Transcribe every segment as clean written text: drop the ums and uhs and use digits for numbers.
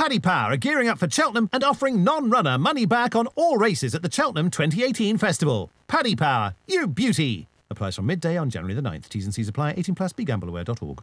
Paddy Power are gearing up for Cheltenham and offering non-runner money back on all races at the Cheltenham 2018 Festival. Paddy Power, you beauty! Applies from midday on January the 9th. T's and C's apply. 18+. BeGambleAware.org.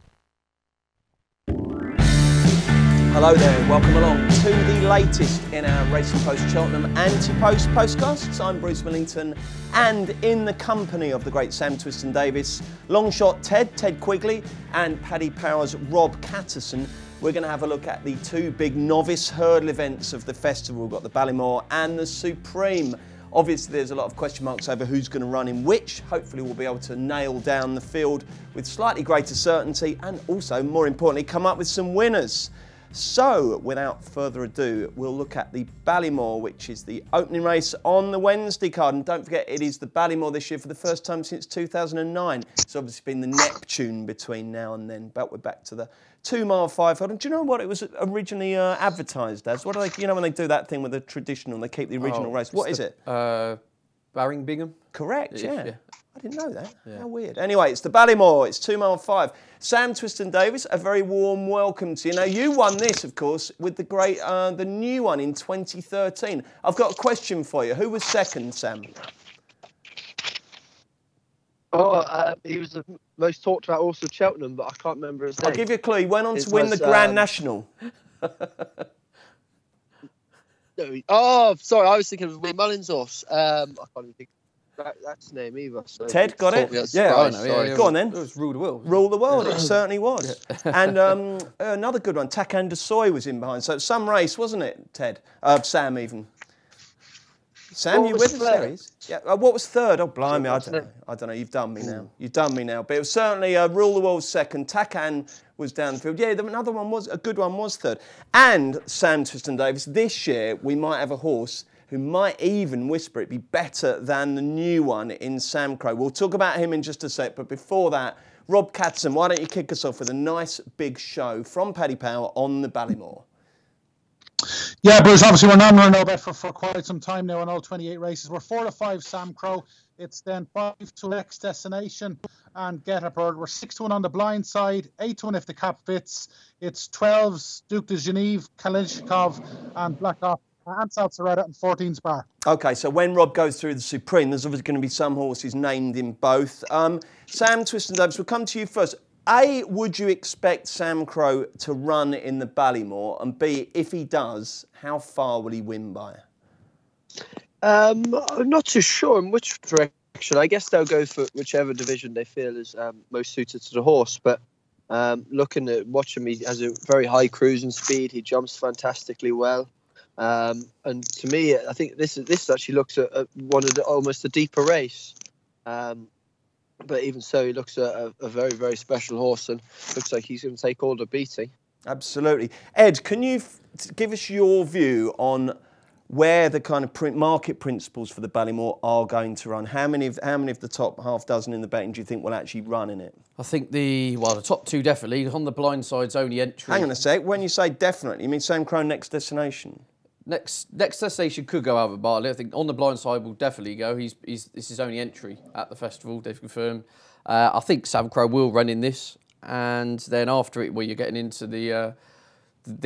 Hello there, welcome along to the latest in our Racing Post Cheltenham Anti-Post Postcasts. I'm Bruce Millington, and in the company of the great Sam Twiston-Davies, Longshot Ted Quigley, and Paddy Power's Rob Catterson, we're going to have a look at the two big novice hurdle events of the festival. We've got the Ballymore and the Supreme. Obviously, there's a lot of question marks over who's going to run in which. Hopefully, we'll be able to nail down the field with slightly greater certainty and also, more importantly, come up with some winners. So, without further ado, we'll look at the Ballymore, which is the opening race on the Wednesday card. And don't forget, it is the Ballymore this year for the first time since 2009. It's obviously been the Neptune between now and then, but we're back to the 2 mile 5 hurdle. Do you know what it was originally advertised as? What do they, you know, when they do that thing with the traditional, they keep the original race. What is it? Barringham? Correct, yeah. I didn't know that. Yeah. How weird. Anyway, it's the Ballymore. It's 2 mile 5. Sam Twiston-Davies, a very warm welcome to you. Now, you won this, of course, with the great, the new one in 2013. I've got a question for you. Who was second, Sam? He was the most talked about horse of Cheltenham, but I can't remember his name. I'll give you a clue. He went on to win the Grand National. Oh, sorry, I was thinking of Will Mullins' horse. I can't even think that's his name either. So Ted, got it? Yeah, I know. Yeah. Go on then. It was Rule the World. Rule the World, it certainly was. And another good one, Takan Desoy was in behind. So some race, wasn't it, Ted? Sam even. Sam, you with us? There he is. Yeah. What was third? Oh, blimey, I don't know. You've done me now. You've done me now. But it was certainly Rule the World second. Takan was down the field. Yeah, another one was, a good one was third. And Sam Twiston-Davies, this year we might have a horse who might even whisper it be better than the new one in Sam Crow. We'll talk about him in just a sec, but before that, Rob Catterson, why don't you kick us off with a nice big show from Paddy Power on the Ballymore? Yeah, Bruce, obviously we're non-runner no bet for quite some time now on all 28 races. We're 4 to 5 Sam Crow. It's then 5 to next destination and Get a Bird. We're 6 to 1 on the blind side, 8 to 1 if the cap fits. It's 12's Duke de Genève, Kalishnikov and Black Off. And South Serrata and 14's Bar. OK, so when Rob goes through the Supreme, there's obviously going to be some horses named in both. Sam Twiston-Davies, we'll come to you first. A, would you expect Sam Crow to run in the Ballymore? And B, if he does, how far will he win by? I'm not too sure in which direction. I guess they'll go for whichever division they feel is most suited to the horse. But looking at watching him, he has a very high cruising speed. He jumps fantastically well. And to me, I think this actually looks at one of the almost a deeper race. But even so, he looks at a very, very special horse and looks like he's going to take all the beating. Absolutely. Ed, can you give us your view on where the kind of market principles for the Ballymore are going to run? How many of the top half dozen in the betting do you think will actually run in it? I think the top two definitely. On the blind side's only entry. Hang on a sec. When you say definitely, you mean Sam Crow next destination? Next destination could go Albert Bartlett. I think on the blind side will definitely go. This is his only entry at the festival. They've confirmed. I think Sam Crow will run in this, and then after it, you're getting into the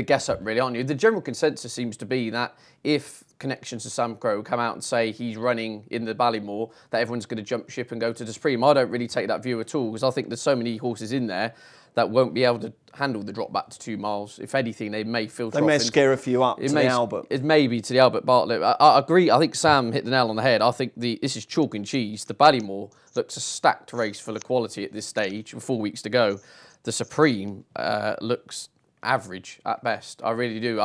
guess up really, aren't you? The general consensus seems to be that if connections to Sam Crow come out and say he's running in the Ballymore, that everyone's going to jump ship and go to the Supreme. I don't really take that view at all because I think there's so many horses in there that won't be able to handle the drop back to 2 miles. If anything, they may filter off. They may scare a few up to the Albert. It may be to the Albert Bartlett. I agree. I think Sam hit the nail on the head. I think this is chalk and cheese. The Ballymore looks a stacked race full of quality at this stage with 4 weeks to go. The Supreme looks average at best. I really do.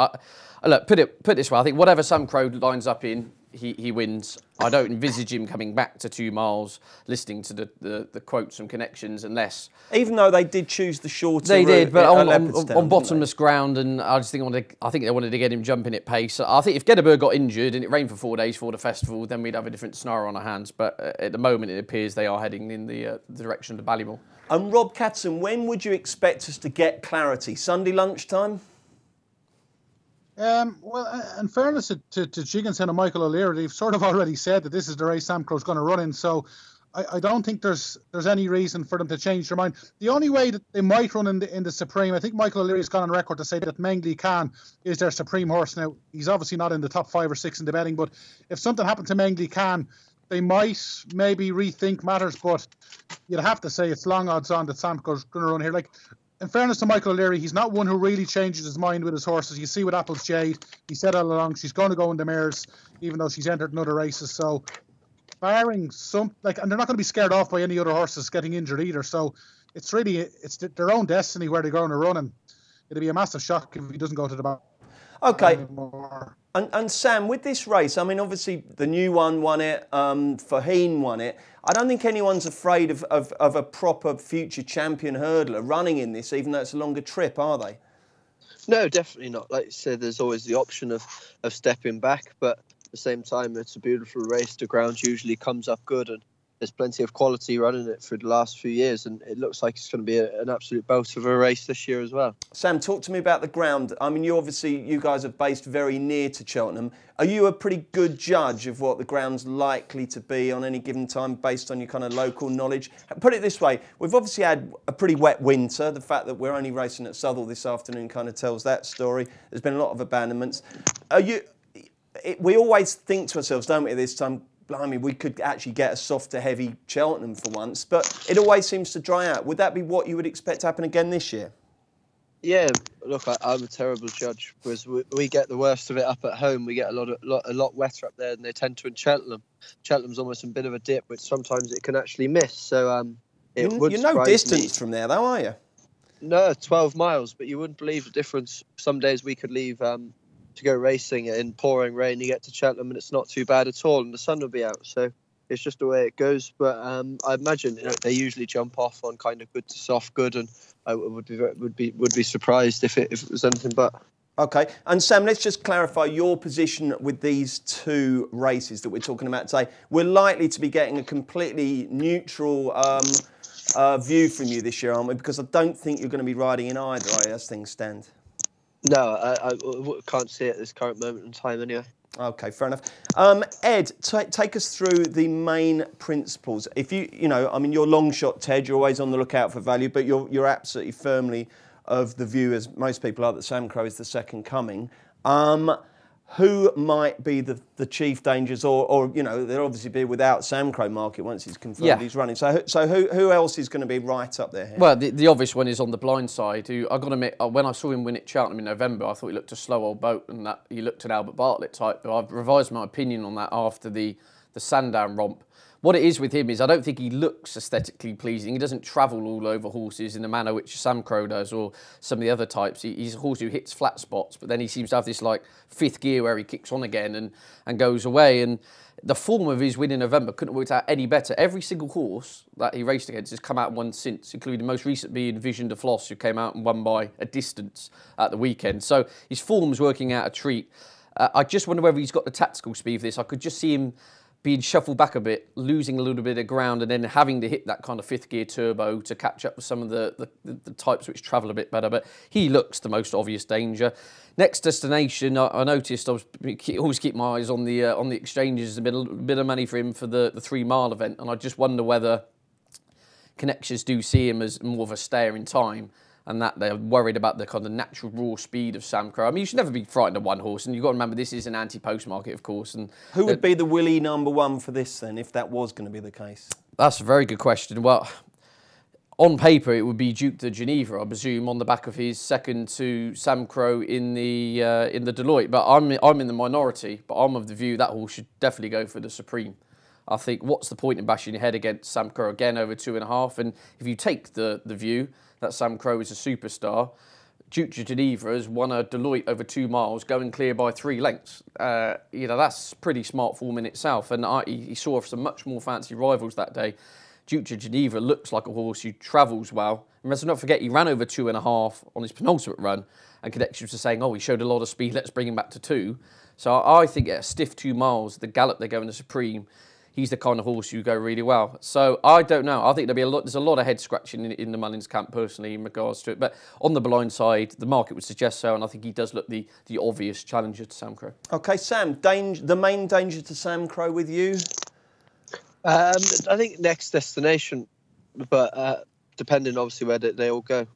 Look, put it this way. I think whatever Sam Crow lines up in, he wins. I don't envisage him coming back to 2 miles, listening to the quotes from connections, unless... Even though they did choose the shorter They did, but on on bottomless ground, and I just think they wanted to get him jumping at pace. I think if Geddeberg got injured and it rained for 4 days for the festival, then we'd have a different scenario on our hands. But at the moment, it appears they are heading in the direction of the Ballymore. And Rob Catterson, when would you expect us to get clarity? Sunday lunchtime? Well, in fairness to Jigginson and Michael O'Leary, they've sort of already said that this is the race Sam Crow's going to run in. So I don't think there's any reason for them to change their mind. The only way that they might run in the Supreme, I think Michael O'Leary's gone on record to say that Mengli Khan is their Supreme horse. Now, he's obviously not in the top 5 or 6 in the betting, but if something happened to Mengli Khan, they might maybe rethink matters, but you'd have to say it's long odds on that Samco's going to run here. Like, in fairness to Michael O'Leary, he's not one who really changes his mind with his horses. You see with Apple's Jade, he said all along she's going to go in the mares, even though she's entered in other races. So, barring some, and they're not going to be scared off by any other horses getting injured either. So, it's their own destiny where they're going to run, and it'll be a massive shock if he doesn't go to the back. Okay. Anymore. And Sam, with this race, I mean, obviously the new one won it, Faheen won it. I don't think anyone's afraid of a proper future champion hurdler running in this, even though it's a longer trip, are they? No, definitely not. Like you said, there's always the option of stepping back, but at the same time, it's a beautiful race. The ground usually comes up good, and there's plenty of quality running it for the last few years, and it looks like it's going to be an absolute bout of a race this year as well. Sam, talk to me about the ground. I mean, you guys are based very near to Cheltenham. Are you a pretty good judge of what the ground's likely to be on any given time based on your kind of local knowledge? Put it this way, we've obviously had a pretty wet winter. The fact that we're only racing at Southall this afternoon kind of tells that story. There's been a lot of abandonments. We always think to ourselves, don't we, at this time, blimey, we could actually get a softer, heavy Cheltenham for once, but it always seems to dry out. Would that be what you would expect to happen again this year? Yeah, look, I'm a terrible judge because we get the worst of it up at home. We get a lot wetter up there than they tend to in Cheltenham. Cheltenham's almost a bit of a dip, which sometimes it can actually miss. So you're no distance from there, though, are you? No, 12 miles, but you wouldn't believe the difference. Some days we could leave to go racing in pouring rain. You get to Cheltenham and it's not too bad at all, and the sun will be out. So it's just the way it goes. But I imagine they usually jump off on kind of good to soft good, and I would be surprised if it was anything but. Okay, and Sam, let's just clarify your position with these two races that we're talking about today. We're likely to be getting a completely neutral view from you this year, aren't we? Because I don't think you're going to be riding in either, are you, as things stand? No, I can't see it at this current moment in time anyway. Okay, fair enough. Ed, take us through the main principles. If you're long shot, Ted, you're always on the lookout for value, but you're absolutely firmly of the view, as most people are, that Sam Crow is the second coming. Who might be the chief dangers, or there'll obviously be without Sam Crow market once he's confirmed he's running. So who else is going to be right up there? Well, the obvious one is on the blind side. Who I've got to admit, when I saw him win at Cheltenham in November, I thought he looked a slow old boat, and that he looked an Albert Bartlett type. But I've revised my opinion on that after the Sandown romp. What it is with him is I don't think he looks aesthetically pleasing. He doesn't travel all over horses in the manner which Sam Crow does, or some of the other types. He's a horse who hits flat spots, but then he seems to have this like fifth gear where he kicks on again and goes away. And the form of his win in November couldn't have worked out any better. Every single horse that he raced against has come out and won since, including most recently Vision de Floss, who came out and won by a distance at the weekend. So his form's working out a treat. I just wonder whether he's got the tactical speed for this. I could just see him being shuffled back a bit, losing a little bit of ground, and then having to hit that kind of fifth gear turbo to catch up with some of the types which travel a bit better. But he looks the most obvious danger. Next destination, I noticed I always keep my eyes on the exchanges. There's been a bit of money for him for the 3 mile event, and I just wonder whether connections do see him as more of a stayer in time, and that they're worried about the kind of natural raw speed of Sam Crow. I mean, you should never be frightened of one horse, and you've got to remember this is an anti-post market, of course. And who would be the Willie #1 for this then, if that was going to be the case? That's a very good question. Well, on paper, it would be Duke de Geneva, I presume, on the back of his second to Sam Crow in the Deloitte. But I'm in the minority, but I'm of the view that horse should definitely go for the Supreme. I think, what's the point in bashing your head against Sam Crow again over 2.5? And if you take the view that Sam Crow is a superstar, Duke de Geneva has won a Deloitte over 2 miles, going clear by 3 lengths. That's pretty smart form in itself. And he saw some much more fancy rivals that day. Duke de Geneva looks like a horse who travels well. And let's not forget, he ran over 2.5 on his penultimate run, and connections were saying, he showed a lot of speed, let's bring him back to 2. So I think at a stiff 2 miles, the gallop they go in the Supreme, he's the kind of horse who go really well. So I don't know. I think there's a lot of head scratching in the Mullins camp personally in regards to it. But on the blind side, the market would suggest so, and I think he does look the obvious challenger to Sam Crow. Okay, Sam, the main danger to Sam Crow with you? I think next destination, but depending obviously where they all go.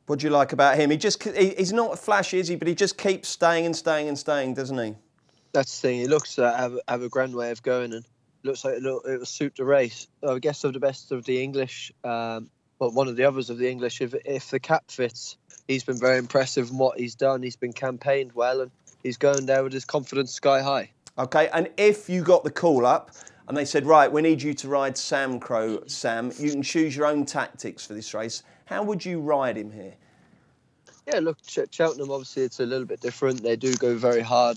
What do you like about him? He's not flashy, is he? But he just keeps staying and staying and staying, doesn't he? That's the thing. He looks to have a grand way of going, and looks like it will suit the race. I guess of the best of the English, well, one of the others of the English, if the cap fits, he's been very impressive in what he's done. He's been campaigned well, and he's going there with his confidence sky high. Okay, and if you got the call up and they said, right, we need you to ride Sam Crow, Sam, you can choose your own tactics for this race, how would you ride him here? Yeah, look, Cheltenham, obviously, it's a little bit different. They do go very hard,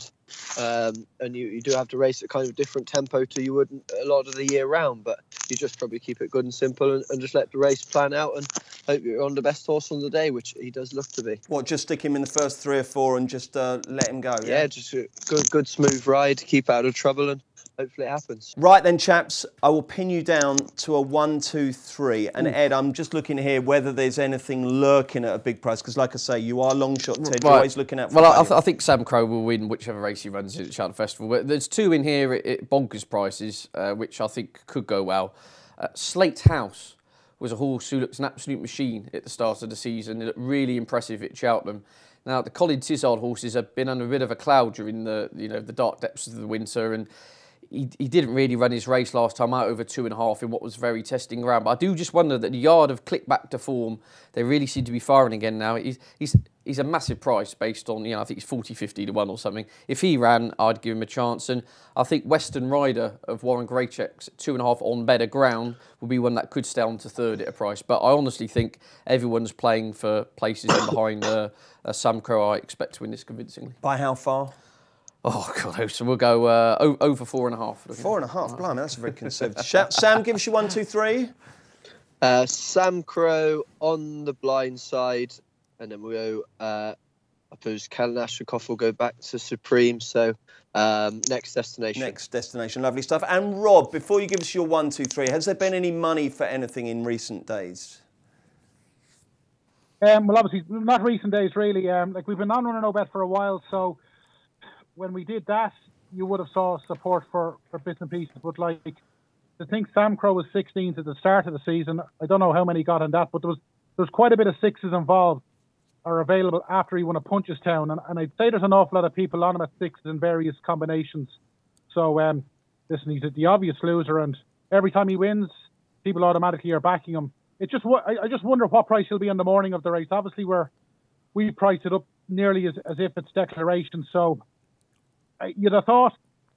and you do have to race at kind of different tempo to you would a lot of the year round, but you just probably keep it good and simple and just let the race plan out and hope you're on the best horse on the day, which he does look to be. What, just stick him in the first 3 or 4 and just let him go? Yeah, just a good smooth ride, keep out of trouble, and hopefully it happens. Right then, chaps, I will pin you down to a 1, 2, 3. And Ed, I'm just looking here whether there's anything lurking at a big price, because like I say, you are long shot, Ted. You're always looking at. Well, I think Sam Crow will win whichever race he runs at Cheltenham Festival. But there's 2 in here at bonkers prices, which I think could go well. Slate House was a horse who looked an absolute machine at the start of the season. It looked really impressive at Cheltenham. Now, the Colin Tizard horses have been under a bit of a cloud during the dark depths of the winter, and he didn't really run his race last time out over 2.5 in what was very testing ground. But I do just wonder that the yard have clicked back to form. They really seem to be firing again now. He's a massive price based on, I think he's 40-50 to 1 or something. If he ran, I'd give him a chance. And I think Western Rider of Warren Graycheck's 2.5 on better ground will be one that could stay on to 3rd at a price. But I honestly think everyone's playing for places in behind Sam Crow. I expect to win this convincingly. By how far? Oh, God, so we'll go over 4.5. 4.5, blimey, that's very conservative. Sam, give us your 1, 2, 3. Sam Crow on the blind side, and then we'll go, I suppose Kalinashnikov will go back to Supreme, so next destination. Next destination, lovely stuff. And Rob, before you give us your 1, 2, 3, has there been any money for anything in recent days? Well, obviously, not recent days, really. Like, we've been on running no bet for a while, so when we did that, you would have saw support for bits and pieces. But like, I think Sam Crow was 16th at the start of the season. I don't know how many got on that, but there was quite a bit of 6s involved or available after he won at Punchestown. And I'd say there's an awful lot of people on him at 6s in various combinations. So, listen, he's the obvious loser, and every time he wins, people automatically are backing him. I just wonder what price he'll be on the morning of the race. Obviously, we priced it up nearly as if it's declaration, so you'd have thought,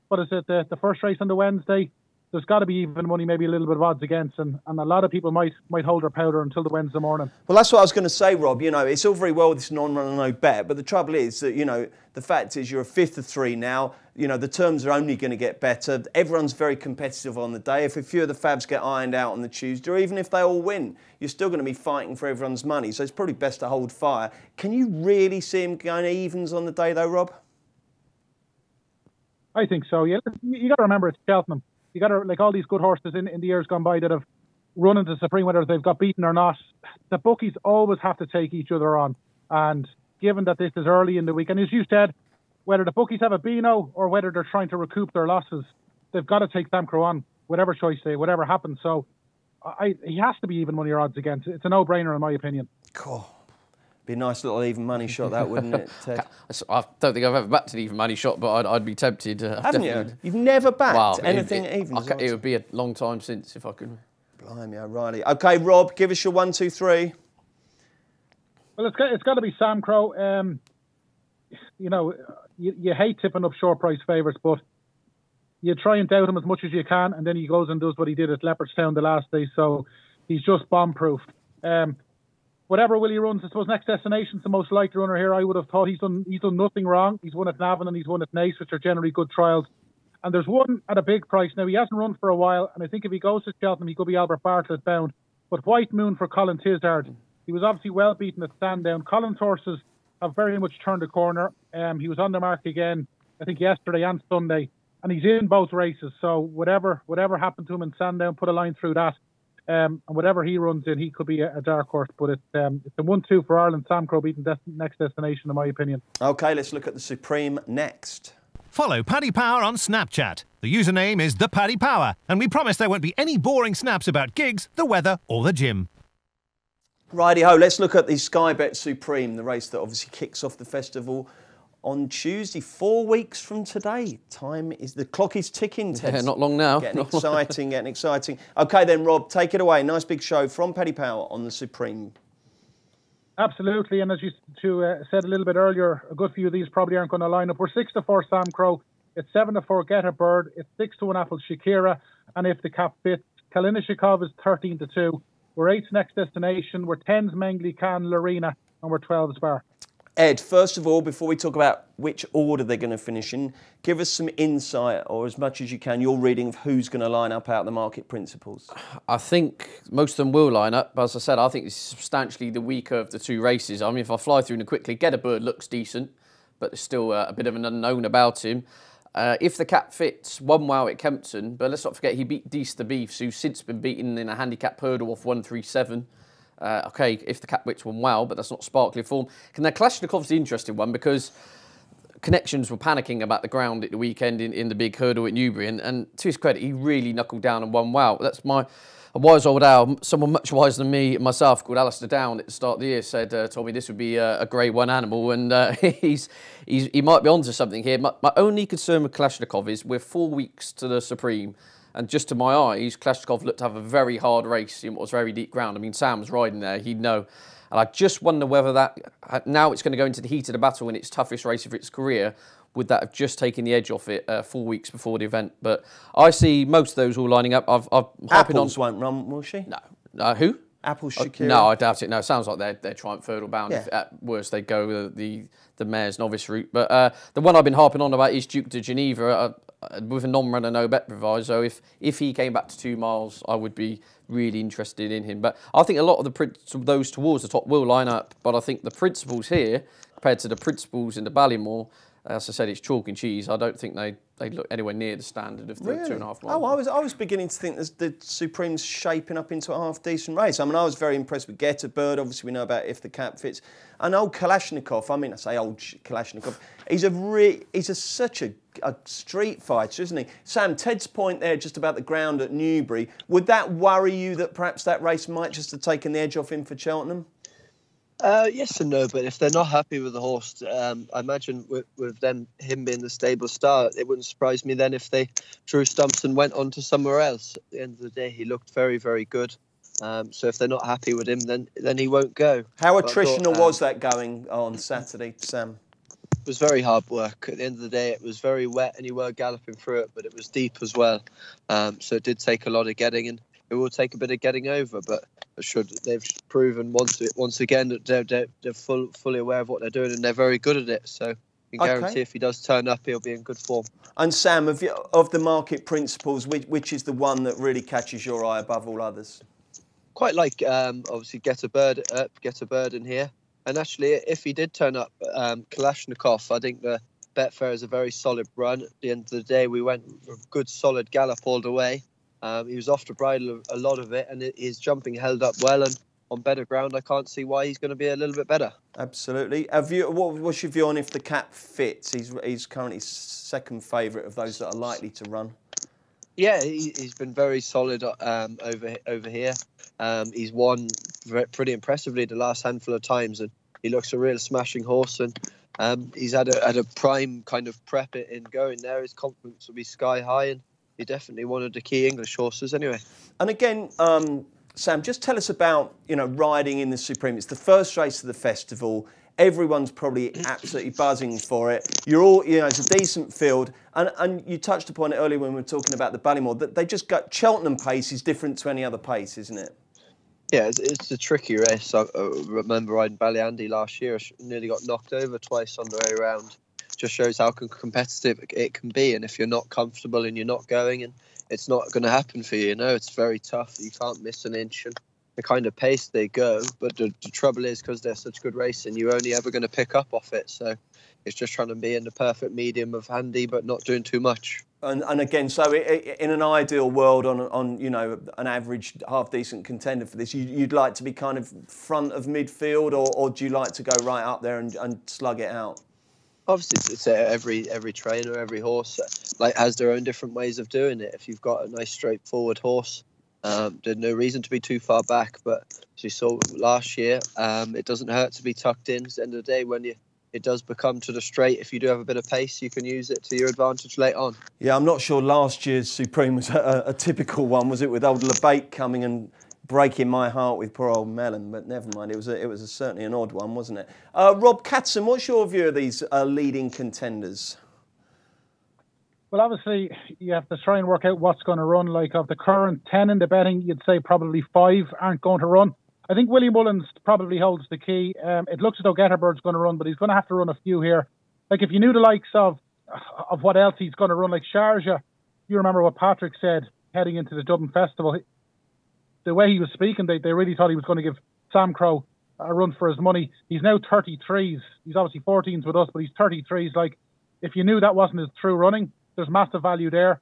what is it, the first race on the Wednesday, there's got to be even money, maybe a little bit of odds against, and a lot of people might hold their powder until the Wednesday morning. Well, that's what I was going to say, Rob. It's all very well this non-run no bet, but the trouble is that, the fact is you're a 5th of 3 now. The terms are only going to get better. Everyone's very competitive on the day. If a few of the fabs get ironed out on the Tuesday, or even if they all win, you're still going to be fighting for everyone's money. So it's probably best to hold fire. Can you really see him going evens on the day, though, Rob? I think so, yeah. You got to remember, it's Cheltenham. You got to, like all these good horses in the years gone by that have run into Supreme, whether they've got beaten or not, the bookies always have to take each other on. And given that this is early in the week, and as you said, whether the bookies have a beano or whether they're trying to recoup their losses, they've got to take Sam Crow on, whatever choice whatever happens. So he has to be even money or odds against. It's a no-brainer in my opinion. Cool. Be a nice little even money shot, that, wouldn't it, Ted? I don't think I've ever backed an even money shot, but I'd be tempted. Haven't you? You've never backed anything even? It would be a long time since, if I could. Blimey, O'Reilly. OK, Rob, give us your 1, 2, 3. Well, it's got to be Sam Crow. You hate tipping up short price favourites, but you try and doubt him as much as you can, and then he goes and does what he did at Leopardstown the last day, so he's just bomb-proof. Whatever Willie runs, I suppose next destination's the most likely runner here. I would have thought he's done nothing wrong. He's won at Navan and he's won at Naas, which are generally good trials. And there's one at a big price. Now, he hasn't run for a while, and I think if he goes to Cheltenham, he could be Albert Bartlett bound. But White Moon for Colin Tizard. He was obviously well beaten at Sandown. Colin's horses have very much turned a corner. He was on the mark again, I think yesterday and Sunday, and he's in both races. So whatever happened to him in Sandown, put a line through that. And whatever he runs in, he could be a dark horse. But it's a 1-2 for Ireland. Sam Crow beating next destination, in my opinion. OK, let's look at the Supreme next. Follow Paddy Power on Snapchat. The username is The Paddy Power, and we promise there won't be any boring snaps about gigs, the weather, or the gym. Righty-ho, let's look at the Sky Bet Supreme, the race that obviously kicks off the festival on Tuesday, 4 weeks from today. The clock is ticking, Ted. Yeah, not long now. Getting exciting. Okay then, Rob, take it away. Nice big show from Paddy Power on the Supreme. Absolutely, and as you said a little bit earlier, a good few of these probably aren't going to line up. We're 6-4 Sam Crow, it's 7-4 Get a Bird, it's 6-1 Apple Shakira, and if the cap fits, Kalinishikov is 13-2. We're 8's Next Destination, we're 10's Mengley Can Lorena, and we're 12's Bar. Ed, first of all, before we talk about which order they're going to finish in, give us some insight, or as much as you can, your reading of who's going to line up out the market principles. I think most of them will line up, but as I said, I think it's substantially the weaker of the two races. I mean, if I fly through them quickly, Get a Bird looks decent, but there's still a bit of an unknown about him. If the cap fits, 1 wow at Kempton, but let's not forget he beat Dees the Beefs, who's since been beaten in a handicap hurdle off 137. Okay, if the cap fits 1 wow, but that's not sparkly form. Now, Kalashnikov's the interesting one because connections were panicking about the ground at the weekend in the big hurdle at Newbury, and to his credit, he really knuckled down and 1 wow. That's a wise old owl, someone much wiser than me myself, called Alistair Down at the start of the year, told me this would be a Grade 1 animal, and he might be onto something here. My only concern with Kalashnikov is we're 4 weeks to the Supreme, and just to my eyes, Kalashnikov looked to have a very hard race in what was very deep ground. I mean, Sam was riding there, he'd know. And I just wonder whether that, now it's going to go into the heat of the battle in its toughest race of its career, would that have just taken the edge off it 4 weeks before the event? But I see most of those all lining up. Apples won't run, will she? No. Who? Apple Shakira? No, I doubt it. No, it sounds like they're Triumph Hurdle bound. Yeah. If at worst they go the mare's novice route. But the one I've been harping on about is Duke de Geneva with a non-runner no bet proviso. If he came back to 2 miles, I would be really interested in him. But I think a lot of those towards the top will line up. But I think the principles here, compared to the principles in the Ballymore, as I said, it's chalk and cheese. I don't think they look anywhere near the standard of the 2.5 mile. Oh, I was beginning to think the Supreme's shaping up into a half-decent race. I mean, I was very impressed with Get a Bird. Obviously, we know about If the Cap Fits. And old Kalashnikov, I mean, I say old Kalashnikov, he's such a street fighter, isn't he? Sam, Ted's point there just about the ground at Newbury, would that worry you that perhaps that race might just have taken the edge off him for Cheltenham? Yes and no, but if they're not happy with the horse, I imagine with him being the stable star, it wouldn't surprise me then if they drew stumps and went on to somewhere else. At the end of the day, he looked very, very good. So if they're not happy with him, then he won't go. How attritional was that going on Saturday, Sam? It was very hard work. At the end of the day, it was very wet and you were galloping through it, but it was deep as well. So it did take a lot of getting, and it will take a bit of getting over, but they've proven once again that they're fully aware of what they're doing and they're very good at it. So you can guarantee if he does turn up, he'll be in good form. And Sam, of the market principles, which is the one that really catches your eye above all others? Quite like obviously Get a Bird in here. And actually, if he did turn up, Kalashnikov, I think the Betfair is a very solid run. At the end of the day, we went a good solid gallop all the way. He was off the bridle a lot of it, and his jumping held up well. And on better ground, I can't see why he's going to be a little bit better. Absolutely. What's your view on If the Cap Fits? He's currently second favourite of those that are likely to run. Yeah, he's been very solid over here. He's won pretty impressively the last handful of times, and he looks a real smashing horse. And he's had a prime kind of prep in going there. His confidence will be sky high, and he definitely one of the key English horses anyway. And again, Sam, just tell us about riding in the Supreme. It's the first race of the festival. Everyone's probably absolutely buzzing for it. You're all, it's a decent field. And you touched upon it earlier when we were talking about the Ballymore, that they just got Cheltenham pace is different to any other pace, isn't it? Yeah, it's a tricky race. I remember riding Ballyandy last year. I nearly got knocked over twice on the way around. Just shows how competitive it can be. And if you're not comfortable and you're not going, and it's not going to happen for you, it's very tough. You can't miss an inch. And the kind of pace they go, but the trouble is because they're such good racing, you're only ever going to pick up off it. So it's just trying to be in the perfect medium of handy, but not doing too much. And again, so in an ideal world, on an average half decent contender for this, you'd like to be kind of front of midfield, or do you like to go right up there and slug it out? Obviously, it's every trainer, every horse has their own different ways of doing it. If you've got a nice straightforward horse, there's no reason to be too far back. But as you saw last year, it doesn't hurt to be tucked in. Because at the end of the day, when it does become to the straight, if you do have a bit of pace, you can use it to your advantage late on. Yeah, I'm not sure last year's Supreme was a typical one, was it, with old LeBate coming and breaking my heart with poor old Mellon, but never mind. It was certainly an odd one, wasn't it? Rob Catson, what's your view of these leading contenders? Well, obviously, you have to try and work out what's going to run. Like, of the current 10 in the betting, you'd say probably 5 aren't going to run. I think Willie Mullins probably holds the key. It looks as though Getterbird's going to run, but he's going to have to run a few here. Like, if you knew the likes of what else he's going to run, like Sharjah, you remember what Patrick said heading into the Dublin Festival. The way he was speaking, they really thought he was going to give Sam Crow a run for his money. He's now 33s. He's obviously 14s with us, but he's 33s. Like, if you knew that wasn't his true running, there's massive value there.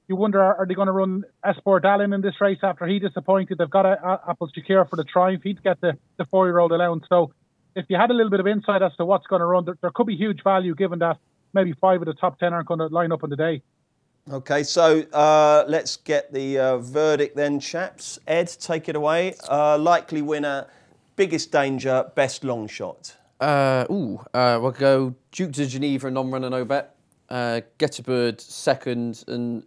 You wonder, are they going to run Esport Dallin in this race after he disappointed? They've got Apple Shakir for the Triumph. He'd get the 4-year-old allowance. So if you had a little bit of insight as to what's going to run, there could be huge value given that maybe 5 of the top 10 aren't going to line up on the day. OK, so let's get the verdict then, chaps. Ed, take it away. Likely winner, biggest danger, best long shot. We'll go Duke de Geneva, non-runner, no bet. Getterbird second, and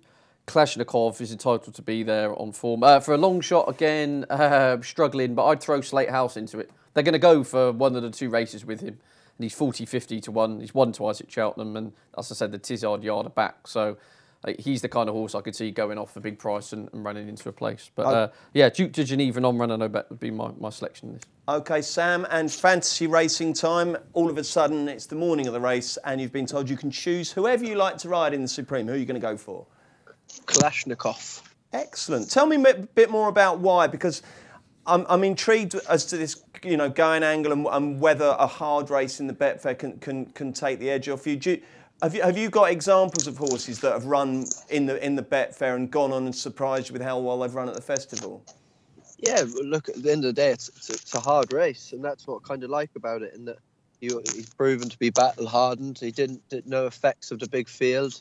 Kalashnikov is entitled to be there on form. For a long shot, again, struggling, but I'd throw Slate House into it. They're going to go for one of the 2 races with him, and he's 40-50 to 1. He's won twice at Cheltenham, and as I said, the Tizard yard are back. So he's the kind of horse I could see going off the big price and running into a place. But yeah, Duke de Geneva, non-runner, no bet would be my selection in this. OK, Sam, and fantasy racing time. All of a sudden, it's the morning of the race, and you've been told you can choose whoever you like to ride in the Supreme. Who are you going to go for? Kalashnikov. Excellent. Tell me a bit more about why, because I'm intrigued as to this, going angle and whether a hard race in the Betfair can take the edge off you. Have you got examples of horses that have run in the Betfair and gone on and surprised you with how well they've run at the festival? Yeah, look, at the end of the day, it's a hard race, and that's what I kind of like about it, in that he's proven to be battle-hardened. He didn't know effects of the big field.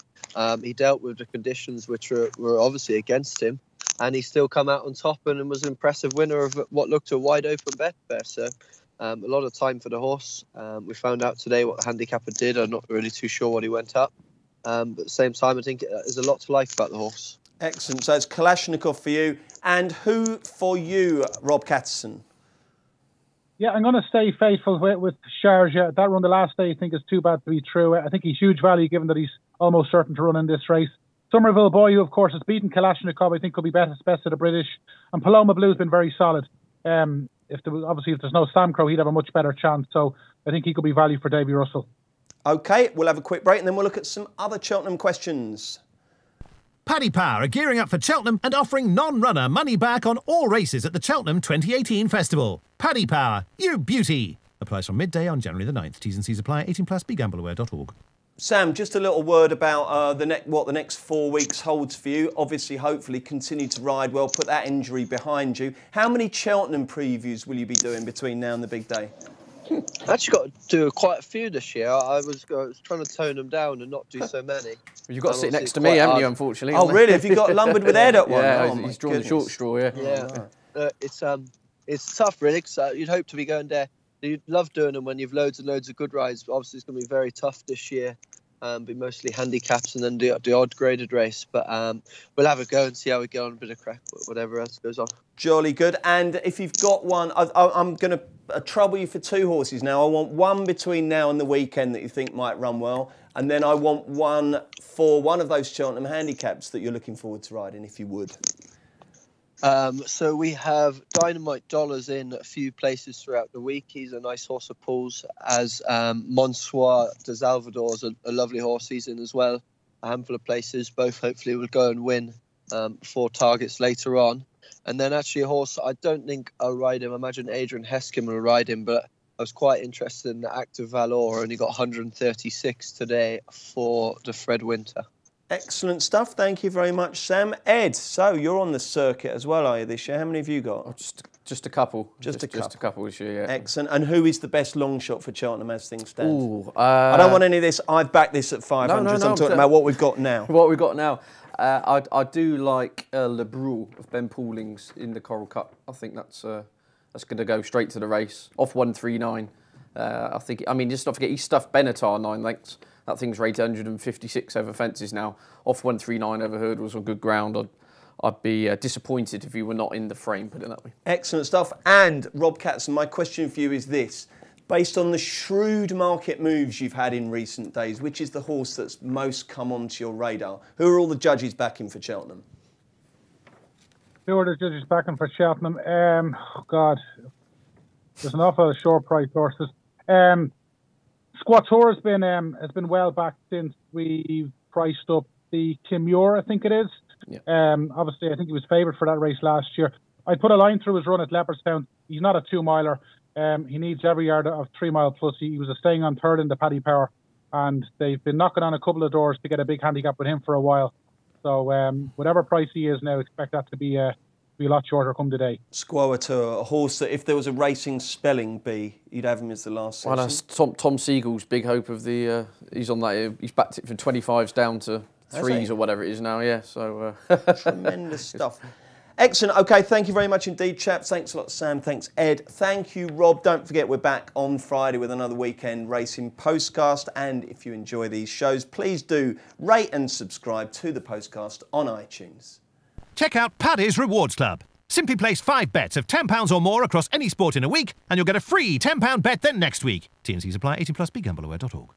He dealt with the conditions which were obviously against him, and he still come out on top and was an impressive winner of what looked a wide-open Betfair. So a lot of time for the horse. We found out today what the handicapper did. I'm not really too sure what he went up. But at the same time, I think there's a lot to like about the horse. Excellent. So it's Kalashnikov for you. And who for you, Rob Catson? Yeah, I'm going to stay faithful with Sharjah. That run the last day, I think, is too bad to be true. I think he's huge value given that he's almost certain to run in this race. Somerville Boy, who, of course, has beaten Kalashnikov, I think could be best of the British. And Paloma Blue's been very solid. If there's no Sam Crow, he'd have a much better chance. So I think he could be value for Davy Russell. OK, we'll have a quick break and then we'll look at some other Cheltenham questions. Paddy Power are gearing up for Cheltenham and offering non-runner money back on all races at the Cheltenham 2018 Festival. Paddy Power, you beauty! Applies from midday on January the 9th. T's and C's apply. 18+. BeGambleAware.org. Sam, just a little word about what the next 4 weeks holds for you. Obviously, hopefully, continue to ride well, put that injury behind you. How many Cheltenham previews will you be doing between now and the big day? I actually got to do quite a few this year. I was trying to tone them down and not do so many. You've got to sit next to me, haven't you, unfortunately? Oh, really? Have you got lumbered with Ed at one? Yeah, oh, he's drawn the short straw, yeah. Yeah. It's tough, really, because you'd hope to be going there. You'd love doing them when you've loads and loads of good rides, but obviously it's going to be very tough this year. Be mostly handicaps and then the odd graded race. But we'll have a go and see how we get on, a bit of crack, whatever else goes on. Jolly good. And if you've got one, I'm going to trouble you for 2 horses now. I want one between now and the weekend that you think might run well. And then I want one for one of those Cheltenham handicaps that you're looking forward to riding, if you would. So we have Dynamite Dollars in a few places throughout the week. He's a nice horse of Paul's, as Monsoir de Salvador's a lovely horse. He's in as well. A handful of places. Both hopefully will go and win 4 targets later on. And then actually a horse, I don't think I'll ride him. I imagine Adrian Heskin will ride him, but I was quite interested in the Active Valor. Only got 136 today for the Fred Winter. Excellent stuff. Thank you very much, Sam. Ed, so you're on the circuit as well, are you, this year? How many have you got? Just Just a couple. Just a couple this year, yeah. Excellent. And who is the best long shot for Cheltenham as things stand? Ooh, I don't want any of this. I've backed this at 500. No, I'm talking about what we've got now. What we've got now. I do like Le Brule of Ben Paulings in the Coral Cup. I think that's going to go straight to the race. Off 139. I think. I mean, just not forget, he stuffed Benatar 9 lengths. That thing's rated 156 over fences now. Off 139 over hurdles on good ground. I'd be disappointed if he were not in the frame, put it that way. Excellent stuff. And Rob Catson, my question for you is this. Based on the shrewd market moves you've had in recent days, which is the horse that's most come onto your radar? Who are all the judges backing for Cheltenham? Who are the judges backing for Cheltenham? God, there's an awful lot of short price horses. Squator has been well backed since we priced up the Timur, I think it is. Yeah. Obviously, I think he was favoured for that race last year. I put a line through his run at Leopardstown. He's not a 2-miler. He needs every yard of 3 mile plus. He was staying on third in the Paddy Power, and they've been knocking on a couple of doors to get a big handicap with him for a while. So whatever price he is now, expect that to be a lot shorter come today. Squator, a horse that if there was a racing spelling bee, you'd have him as the last session. Well, that's Tom Siegel's big hope of the. He's on that. He's backed it from 25s down to 3s or whatever it is now. Yeah, so tremendous stuff. Excellent. OK, thank you very much indeed, chaps. Thanks a lot, Sam. Thanks, Ed. Thank you, Rob. Don't forget, we're back on Friday with another weekend racing postcast. And if you enjoy these shows, please do rate and subscribe to the postcast on iTunes. Check out Paddy's Rewards Club. Simply place 5 bets of £10 or more across any sport in a week, and you'll get a free £10 bet then next week. T&Cs apply. 18+. BeGambleAware.org.